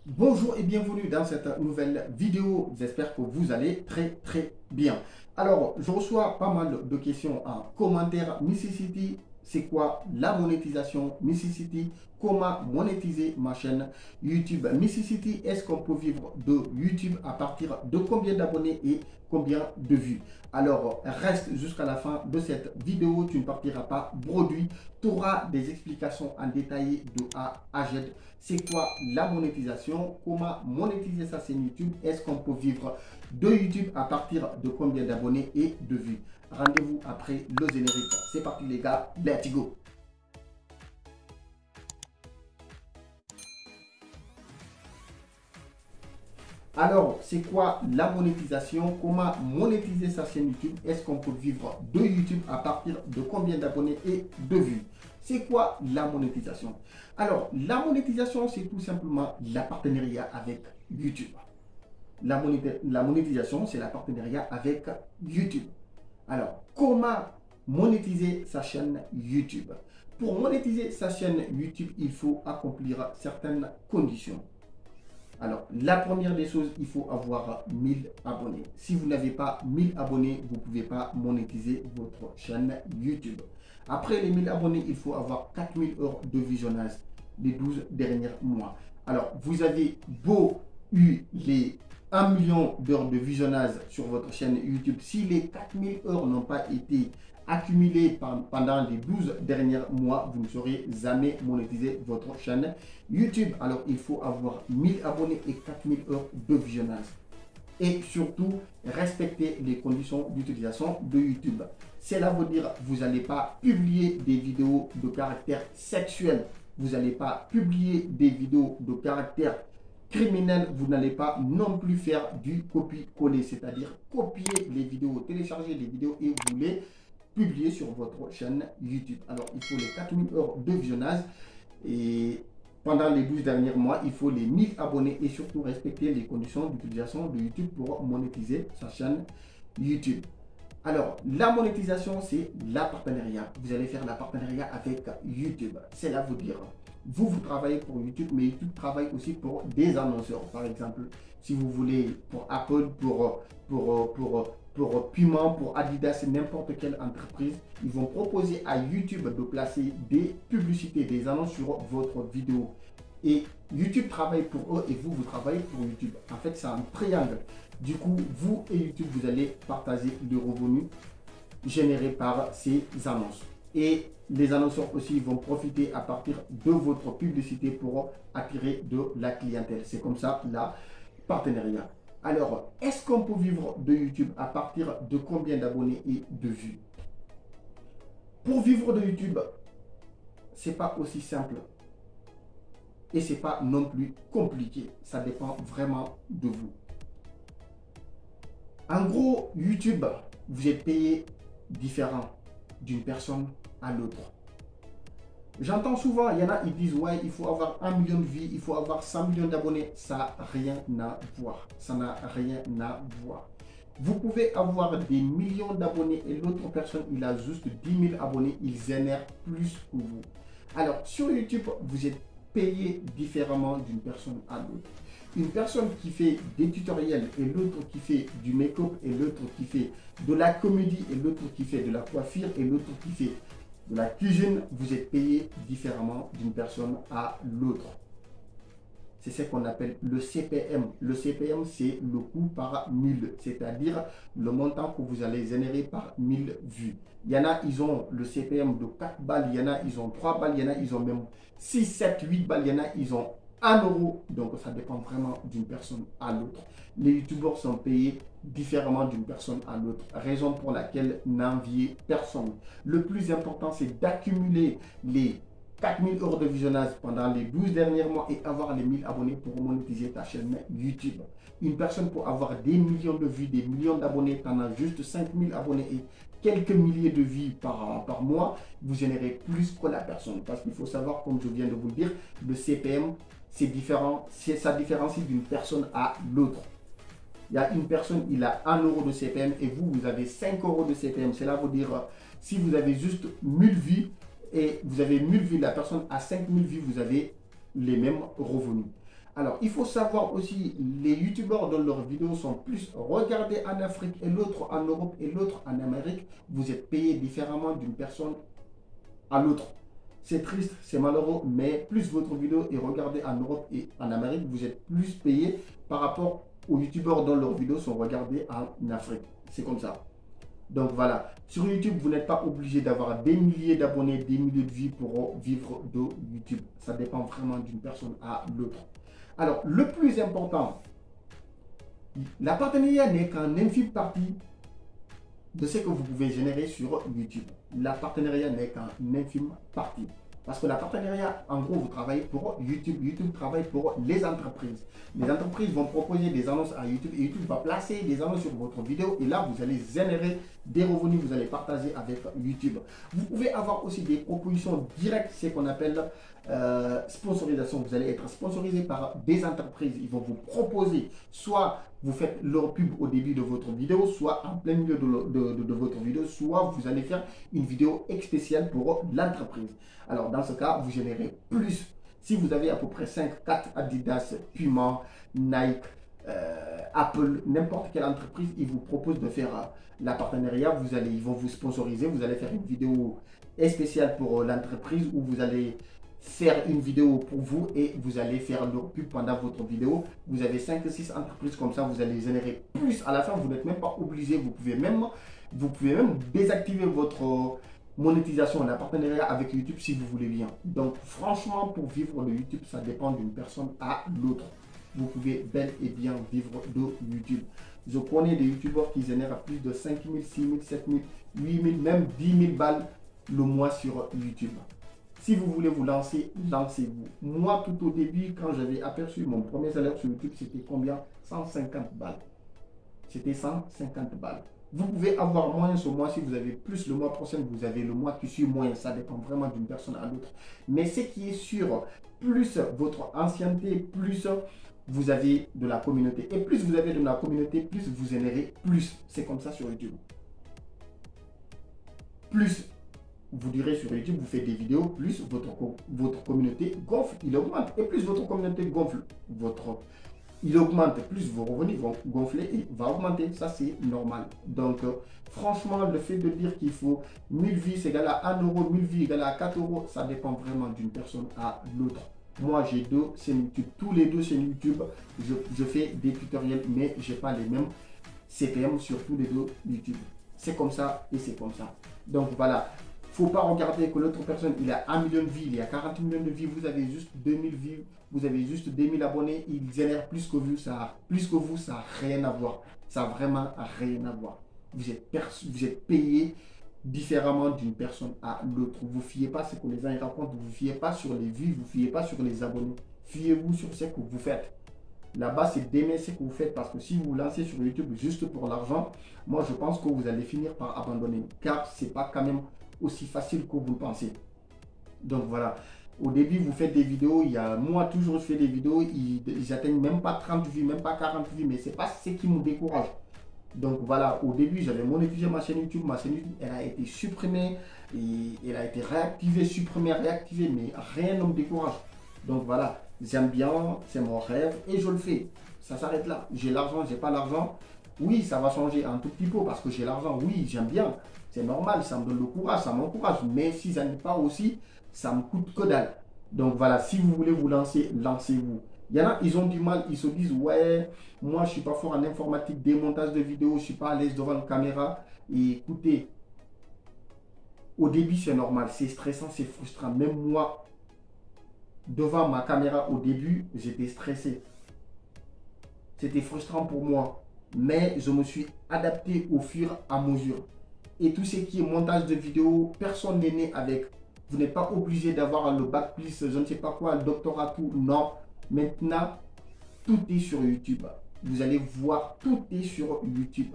Bonjour et bienvenue dans cette nouvelle vidéo. J'espère que vous allez très bien. Alors, je reçois pas mal de questions en commentaire. Mississippi, c'est quoi la monétisation? Mississippi, comment monétiser ma chaîne YouTube? Mississippi, est-ce qu'on peut vivre de YouTube à partir de combien d'abonnés et combien de vues? Alors, reste jusqu'à la fin de cette vidéo. Tu ne partiras pas bredouille. Tu auras des explications en détail de A à Z. C'est quoi la monétisation? Comment monétiser sa chaîne YouTube? Est-ce qu'on peut vivre de YouTube à partir de combien d'abonnés et de vues? Rendez-vous après le générique. C'est parti les gars, let's go! Alors, c'est quoi la monétisation? Comment monétiser sa chaîne YouTube? Est-ce qu'on peut vivre de YouTube à partir de combien d'abonnés et de vues? C'est quoi la monétisation? Alors, la monétisation, c'est tout simplement la partenariat avec YouTube. La monétisation, c'est la partenariat avec YouTube. Alors, comment monétiser sa chaîne YouTube? Pour monétiser sa chaîne YouTube, il faut accomplir certaines conditions. Alors, la première des choses, il faut avoir 1000 abonnés. Si vous n'avez pas 1000 abonnés, vous ne pouvez pas monétiser votre chaîne YouTube. Après les 1000 abonnés, il faut avoir 4000 heures de visionnage les 12 derniers mois. Alors, vous avez beau eu les 1 million d'heures de visionnage sur votre chaîne YouTube. Si les 4000 heures n'ont pas été accumulées pendant les 12 derniers mois, vous ne saurez jamais monétiser votre chaîne YouTube. Alors, il faut avoir 1000 abonnés et 4000 heures de visionnage. Et surtout, respecter les conditions d'utilisation de YouTube. Cela veut dire que vous n'allez pas publier des vidéos de caractère sexuel. Vous n'allez pas publier des vidéos de caractère criminel. Vous n'allez pas non plus faire du copier-coller, c'est-à-dire copier les vidéos, télécharger les vidéos et vous les publier sur votre chaîne YouTube. Alors, il faut les 4000 heures de visionnage et pendant les 12 derniers mois, il faut les 1000 abonnés et surtout respecter les conditions d'utilisation de YouTube pour monétiser sa chaîne YouTube. Alors, la monétisation, c'est la partenariat. Vous allez faire la partenariat avec YouTube. Cela veut dire, vous travaillez pour YouTube, mais YouTube travaille aussi pour des annonceurs. Par exemple, si vous voulez pour Apple, pour Puma, pour Adidas, n'importe quelle entreprise, ils vont proposer à YouTube de placer des publicités, des annonces sur votre vidéo. Et YouTube travaille pour eux et vous travaillez pour YouTube. En fait, c'est un triangle. Du coup, vous et YouTube, vous allez partager le revenu généré par ces annonces. Et les annonceurs aussi vont profiter à partir de votre publicité pour attirer de la clientèle. C'est comme ça la partenariat. Alors, est-ce qu'on peut vivre de YouTube à partir de combien d'abonnés et de vues? Pour vivre de YouTube, c'est pas aussi simple. Et c'est pas non plus compliqué. Ça dépend vraiment de vous. En gros, YouTube, vous êtes payé différent d'une personne à l'autre. J'entends souvent, il y en a, ils disent, ouais, il faut avoir 1 million de vues, il faut avoir 100 millions d'abonnés. Ça n'a rien à voir. Ça n'a rien à voir. Vous pouvez avoir des millions d'abonnés et l'autre personne, il a juste 10 000 abonnés, il génère plus que vous. Alors, sur YouTube, vous êtes payé différemment d'une personne à l'autre. Une personne qui fait des tutoriels et l'autre qui fait du make-up et l'autre qui fait de la comédie et l'autre qui fait de la coiffure et l'autre qui fait de la cuisine, vous êtes payé différemment d'une personne à l'autre. C'est ce qu'on appelle le CPM. Le CPM, c'est le coût par 1000, c'est-à-dire le montant que vous allez générer par 1000 vues. Il y en a, ils ont le CPM de 4 balles, il y en a, ils ont 3 balles, il y en a, ils ont même 6, 7, 8 balles, il y en a, ils ont 1 euro. Donc, ça dépend vraiment d'une personne à l'autre. Les youtubeurs sont payés différemment d'une personne à l'autre, raison pour laquelle n'enviez personne. Le plus important, c'est d'accumuler les 4000 heures de visionnage pendant les 12 derniers mois et avoir les 1000 abonnés pour monétiser ta chaîne YouTube. Une personne pour avoir des millions de vues, des millions d'abonnés, tu en as juste 5000 abonnés et quelques milliers de vues par mois, vous générez plus que la personne. Parce qu'il faut savoir, comme je viens de vous le dire, le CPM, c'est différent, ça différencie d'une personne à l'autre. Il y a une personne, il a 1 euro de CPM et vous avez 5 euros de CPM. Cela veut dire, si vous avez juste 1000 vues, et vous avez 1000 vues, la personne a 5000 vues, vous avez les mêmes revenus. Alors, il faut savoir aussi, les youtubeurs dont leurs vidéos sont plus regardées en Afrique et l'autre en Europe et l'autre en Amérique, vous êtes payé différemment d'une personne à l'autre. C'est triste, c'est malheureux, mais plus votre vidéo est regardée en Europe et en Amérique, vous êtes plus payé par rapport aux youtubeurs dont leurs vidéos sont regardées en Afrique. C'est comme ça. Donc voilà, sur YouTube, vous n'êtes pas obligé d'avoir des milliers d'abonnés, des milliers de vues pour vivre de YouTube. Ça dépend vraiment d'une personne à l'autre. Alors, le plus important, la partenariat n'est qu'un infime partie de ce que vous pouvez générer sur YouTube. La partenariat n'est qu'un infime partie. Parce que la partenariat, en gros, vous travaillez pour YouTube. YouTube travaille pour les entreprises. Les entreprises vont proposer des annonces à YouTube et YouTube va placer des annonces sur votre vidéo. Et là, vous allez générer des revenus, vous allez partager avec YouTube. Vous pouvez avoir aussi des propositions directes, ce qu'on appelle sponsorisation. Vous allez être sponsorisé par des entreprises. Ils vont vous proposer, soit vous faites leur pub au début de votre vidéo, soit en plein milieu de votre vidéo, soit vous allez faire une vidéo spéciale pour l'entreprise. Alors dans ce cas, vous générez plus. Si vous avez à peu près 5, 4 Adidas, Puma, Nike, Apple, n'importe quelle entreprise, ils vous proposent de faire la partenariat. Ils vont vous sponsoriser. Vous allez faire une vidéo spéciale pour l'entreprise où vous allez faire une vidéo pour vous et vous allez faire leur pub pendant votre vidéo. Vous avez 5 ou 6 entreprises comme ça, vous allez générer plus. À la fin, vous n'êtes même pas obligé. Vous pouvez même désactiver votre monétisation, la partenariat avec YouTube si vous voulez bien. Donc franchement, pour vivre de YouTube, ça dépend d'une personne à l'autre. Vous pouvez bel et bien vivre de YouTube. Je connais des youtubeurs qui génèrent plus de 5 000, 6 000, 7 000, 8 000, même 10 000 balles le mois sur YouTube. Si vous voulez vous lancer, lancez-vous. Moi, tout au début, quand j'avais aperçu mon premier salaire sur YouTube, c'était combien? 150 balles. C'était 150 balles. Vous pouvez avoir moins ce mois si vous avez plus le mois prochain, vous avez le mois qui suit moins. Ça dépend vraiment d'une personne à l'autre. Mais ce qui est sûr, plus votre ancienneté, plus vous avez de la communauté. Et plus vous avez de la communauté, plus vous générez plus. C'est comme ça sur YouTube. Plus vous durez sur YouTube, vous faites des vidéos, plus votre communauté gonfle, il augmente. Et plus votre communauté gonfle, il augmente, plus vos revenus vont gonfler et va augmenter. Ça, c'est normal. Donc, franchement, le fait de dire qu'il faut 1000 vues c'est égal à 1 euro, 1000 vues égal à 4 euros, ça dépend vraiment d'une personne à l'autre. Moi, j'ai 2 chaînes YouTube. Tous les 2 chaînes YouTube, je fais des tutoriels, mais je n'ai pas les mêmes CPM sur tous les 2 YouTube. C'est comme ça et c'est comme ça. Donc, voilà. Il ne faut pas regarder que l'autre personne, il a 1 million de vues, il a 40 millions de vues, vous avez juste 2000 vues, vous avez juste 2000 abonnés, il génère plus que vous, ça n'a rien à voir. Ça n'a vraiment rien à voir. Vous êtes payé différemment d'une personne à l'autre. Vous ne fiez pas ce que les gens racontent, vous ne fiez pas sur les vues, vous ne fiez pas sur les abonnés. Fiez-vous sur ce que vous faites. Là-bas, c'est d'aimer ce que vous faites parce que si vous vous lancez sur YouTube juste pour l'argent, moi je pense que vous allez finir par abandonner car ce n'est pas quand même aussi facile que vous le pensez. Donc voilà, au début vous faites des vidéos, moi toujours je fais des vidéos, ils n'atteignent même pas 30 vues, même pas 40 vues, mais c'est pas ce qui me décourage. Donc voilà, au début j'avais monétisé ma chaîne YouTube, elle a été supprimée, et elle a été réactivée, supprimée, réactivée, mais rien ne me décourage. Donc voilà, j'aime bien, c'est mon rêve et je le fais. Ça s'arrête là. J'ai l'argent, j'ai pas l'argent. Oui, ça va changer un tout petit peu parce que j'ai l'argent. Oui, j'aime bien. C'est normal, ça me donne le courage, ça m'encourage. Mais si ça n'est pas aussi, ça me coûte que dalle. Donc voilà, si vous voulez vous lancer, lancez-vous. Il y en a, ils ont du mal, ils se disent, ouais, moi je suis pas fort en informatique, démontage de vidéos, je suis pas à l'aise devant la caméra. Et écoutez, au début c'est normal, c'est stressant, c'est frustrant. Même moi, devant ma caméra au début, j'étais stressé. C'était frustrant pour moi. Mais je me suis adapté au fur et à mesure. Et tout ce qui est montage de vidéos, personne n'est né avec. Vous n'êtes pas obligé d'avoir le bac plus, je ne sais pas quoi, le doctorat, tout. Non. Maintenant, tout est sur YouTube. Vous allez voir, tout est sur YouTube.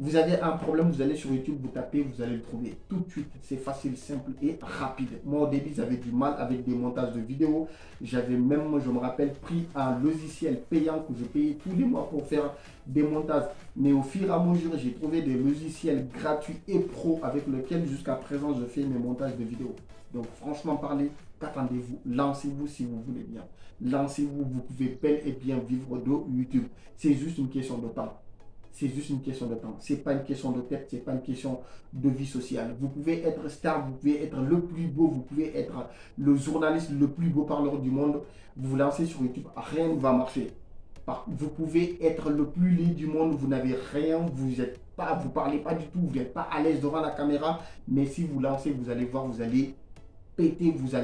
Vous avez un problème, vous allez sur YouTube, vous tapez, vous allez le trouver tout de suite. C'est facile, simple et rapide. Moi, au début, j'avais du mal avec des montages de vidéos. J'avais même, je me rappelle, pris un logiciel payant que je payais tous les mois pour faire des montages. Mais au fur et à mesure, j'ai trouvé des logiciels gratuits et pro avec lesquels jusqu'à présent, je fais mes montages de vidéos. Donc, franchement parler, qu'attendez-vous? Lancez-vous si vous voulez bien. Lancez-vous, vous pouvez bel et bien vivre de YouTube. C'est juste une question de temps. C'est juste une question de temps. Ce n'est pas une question de tête, ce n'est pas une question de vie sociale. Vous pouvez être star, vous pouvez être le plus beau, vous pouvez être le journaliste le plus beau parleur du monde. Vous vous lancez sur YouTube, rien ne va marcher. Vous pouvez être le plus laid du monde, vous n'avez rien, vous ne parlez pas du tout, vous n'êtes pas à l'aise devant la caméra. Mais si vous lancez, vous allez voir, vous allez péter, vous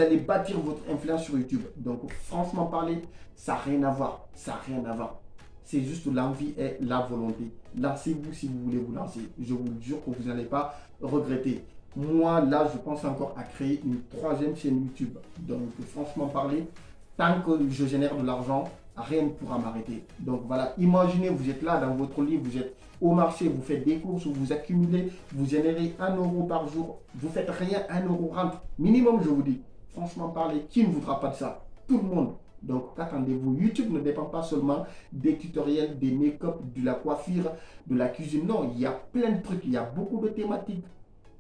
allez bâtir votre influence sur YouTube. Donc, franchement parler, ça n'a rien à voir. Ça n'a rien à voir. C'est juste l'envie et la volonté. Lancez-vous si vous voulez vous lancer. Je vous jure que vous n'allez pas regretter. Moi, là, je pense encore à créer une troisième chaîne YouTube. Donc, franchement parler, tant que je génère de l'argent, rien ne pourra m'arrêter. Donc voilà, imaginez, vous êtes là dans votre lit, vous êtes au marché, vous faites des courses, vous accumulez, vous générez 1 euro par jour, vous faites rien, 1 euro rentre. Minimum, je vous dis. Franchement parler, qui ne voudra pas de ça? Tout le monde. Donc, qu'attendez-vous? YouTube ne dépend pas seulement des tutoriels, des make-up, de la coiffure, de la cuisine. Non, il y a plein de trucs, il y a beaucoup de thématiques.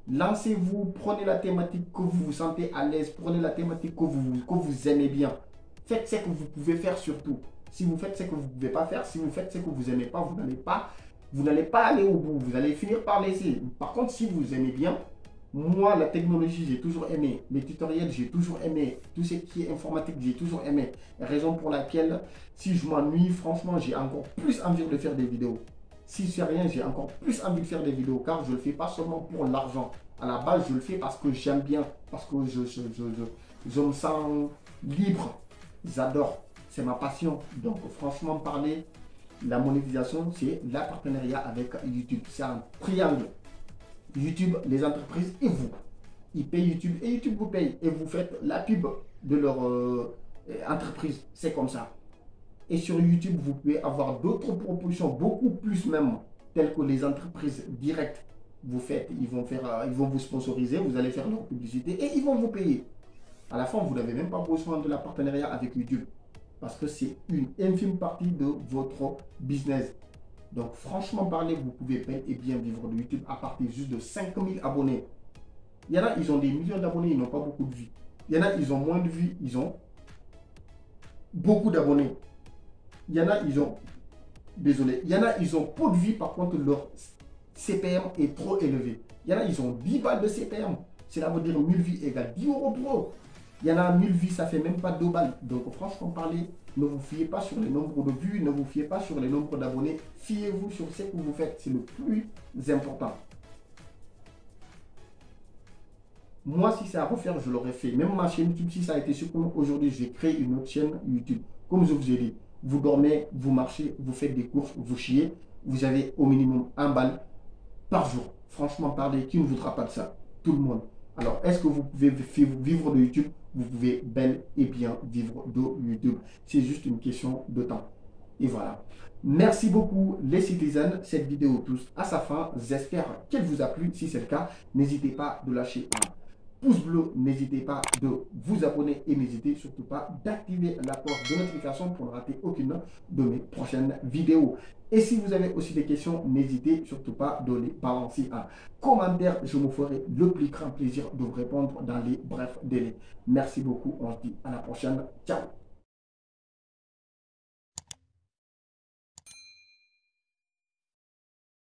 Lancez-vous, prenez la thématique que vous vous sentez à l'aise, prenez la thématique que vous aimez bien. Faites ce que vous pouvez faire surtout. Si vous faites ce que vous ne pouvez pas faire, si vous faites ce que vous n'aimez pas, vous n'allez pas aller au bout. Vous allez finir par laisser. Par contre, si vous aimez bien, moi, la technologie, j'ai toujours aimé. Les tutoriels, j'ai toujours aimé. Tout ce qui est informatique, j'ai toujours aimé. Raison pour laquelle, si je m'ennuie, franchement, j'ai encore plus envie de faire des vidéos. Si c'est rien, j'ai encore plus envie de faire des vidéos car je ne le fais pas seulement pour l'argent. À la base, je le fais parce que j'aime bien, parce que je me sens libre. J'adore, c'est ma passion. Donc franchement parler, la monétisation, c'est la partenariat avec YouTube. C'est un triangle. YouTube, les entreprises et vous. Ils payent YouTube et YouTube vous paye. Et vous faites la pub de leur entreprise. C'est comme ça. Et sur YouTube, vous pouvez avoir d'autres propositions, beaucoup plus même, telles que les entreprises directes. Vous faites, ils vont vous sponsoriser, vous allez faire leur publicité et ils vont vous payer. À la fin, vous n'avez même pas besoin de la partenariat avec YouTube parce que c'est une infime partie de votre business. Donc, franchement parler, vous pouvez bel et bien vivre de YouTube à partir juste de 5000 abonnés. Il y en a, ils ont des millions d'abonnés, ils n'ont pas beaucoup de vues. Il y en a, ils ont moins de vues, ils ont beaucoup d'abonnés. Il y en a, ils ont peu de vues, par contre, leur CPM est trop élevé. Il y en a, ils ont 10 balles de CPM. Cela veut dire 1000 vues égale 10 euros pro. Il y en a 1000 vues, ça fait même pas 2 balles. Donc, franchement parler, ne vous fiez pas sur les nombres de vues, ne vous fiez pas sur les nombres d'abonnés. Fiez-vous sur ce que vous faites, c'est le plus important. Moi, si c'est à refaire, je l'aurais fait. Même ma chaîne YouTube, si ça a été supprimé aujourd'hui, je vais créer une autre chaîne YouTube. Comme je vous ai dit, vous dormez, vous marchez, vous faites des courses, vous chiez, vous avez au minimum 1 balle par jour. Franchement parler, qui ne voudra pas de ça? Tout le monde. Alors, est-ce que vous pouvez vivre de YouTube? Vous pouvez bel et bien vivre de YouTube. C'est juste une question de temps. Et voilà. Merci beaucoup les citizens. Cette vidéo touche à sa fin. J'espère qu'elle vous a plu. Si c'est le cas, n'hésitez pas de lâcher un pouce bleu. N'hésitez pas de vous abonner et n'hésitez surtout pas d'activer la cloche de notification pour ne rater aucune de mes prochaines vidéos. Et si vous avez aussi des questions, n'hésitez surtout pas de les balancer en commentaire. Je me ferai le plus grand plaisir de vous répondre dans les brefs délais. Merci beaucoup. On se dit à la prochaine. Ciao.